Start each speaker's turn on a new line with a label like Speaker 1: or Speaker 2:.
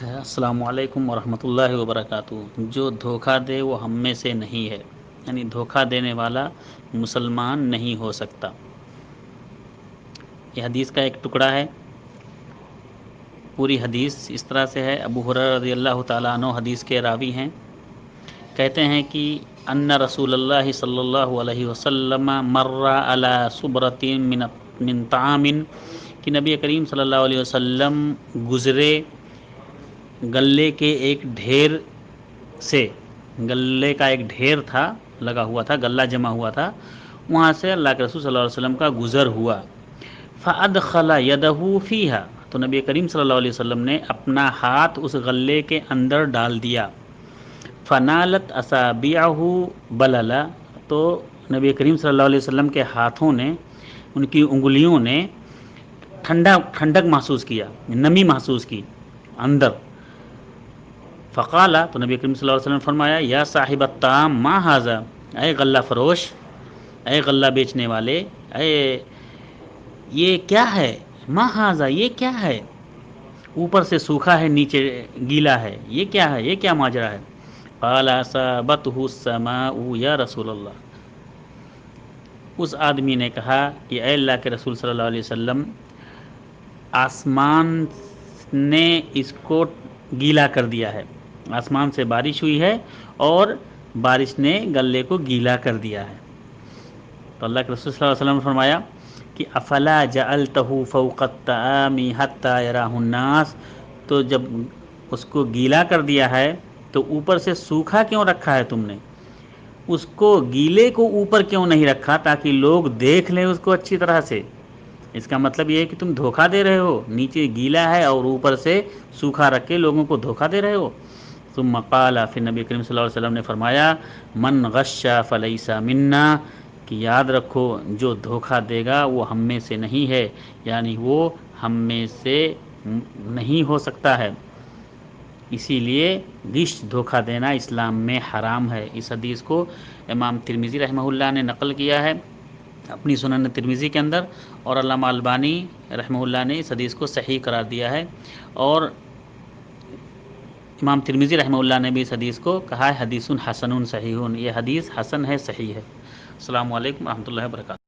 Speaker 1: السلام علیکم ورحمۃ اللہ وبرکاتہ۔ جو دھوکہ دے وہ ہم میں سے نہیں ہے، یعنی دھوکہ دینے والا مسلمان نہیں ہو سکتا۔ یہ حدیث کا ایک ٹکڑا ہے۔ پوری حدیث اس طرح سے ہے۔ ابو ہریرہ رضی اللہ تعالیٰ عنہ حدیث کے راوی ہیں، کہتے ہیں کہ ان رسول اللہ صلی اللہ علیہ وسلم مر علی صبرۃ من طعام، کہ نبی کریم صلی اللہ علیہ وسلم گزرے گلے کے ایک ڈھیر سے، گلے کا ایک ڈھیر تھا، لگا ہوا تھا، گلہ جمع ہوا تھا، وہاں سے اللہ کے رسول صلی اللہ علیہ وسلم کا گزر ہوا۔ فادخل یدہ فیہا، تو نبی کریم صلی اللہ علیہ وسلم نے اپنا ہاتھ اس غلے کے اندر ڈال دیا۔ فنالت اصابعہ بللا، تو نبی کریم صلی اللہ علیہ وسلم کے ہاتھوں نے، ان کی انگلیوں نے ٹھنڈک محسوس کیا، نمی محسوس کی اندر۔ فقال، تو نبی کریم صلی اللہ علیہ وسلم نے فرمایا، یا صاحب الطعام ما ھذا، اے غلہ فروش، اے غلہ بیچنے والے، اے یہ کیا ہے؟ ما ھذا، یہ کیا ہے؟ اوپر سے سوکھا ہے، نیچے گیلا ہے، یہ کیا ہے؟ یہ کیا ماجرا ہے؟ قال اصابتہ السماء یا رسول اللہ، اس آدمی نے کہا کہ اے اللہ کے رسول صلی اللہ علیہ وسلم، آسمان نے اس کو گیلا کر دیا ہے، آسمان سے بارش ہوئی ہے اور بارش نے گلے کو گیلا کر دیا ہے۔ تو اللہ کے رسول صلی اللہ علیہ وسلم نے فرمایا کہ افلا جعلتہ فوق الطعام حتی یراہ الناس، تو جب اس کو گیلا کر دیا ہے تو اوپر سے سوکھا کیوں رکھا ہے تم نے؟ اس کو گیلے کو اوپر کیوں نہیں رکھا تاکہ لوگ دیکھ لیں اس کو اچھی طرح سے؟ اس کا مطلب یہ ہے کہ تم دھوکہ دے رہے ہو، نیچے گیلا ہے اور اوپر سے سوکھا رکھ کے لوگوں کو دھوکہ دے رہے ہو۔ ثم قال، پھر نبی کریم صلی اللہ علیہ وسلم نے فرمایا، من غش فلیس منا، کہ یاد رکھو جو دھوکہ دے گا وہ ہم میں سے نہیں ہے، یعنی وہ ہم میں سے نہیں ہو سکتا ہے۔ اسی لیے غش، دھوکہ دینا اسلام میں حرام ہے۔ اس حدیث کو امام ترمذی رحمہ اللہ نے نقل کیا ہے اپنی سنن ترمذی کے اندر، اور علامہ البانی رحمہ اللہ نے اس حدیث کو صحیح قرار دیا ہے، اور امام ترمذی رحمہ اللہ نے بھی اس حدیث کو کہا ہے حدیث حسن صحیح، یہ حدیث حسن ہے، صحیح ہے۔ السلام علیکم ورحمۃ اللہ وبرکاتہ۔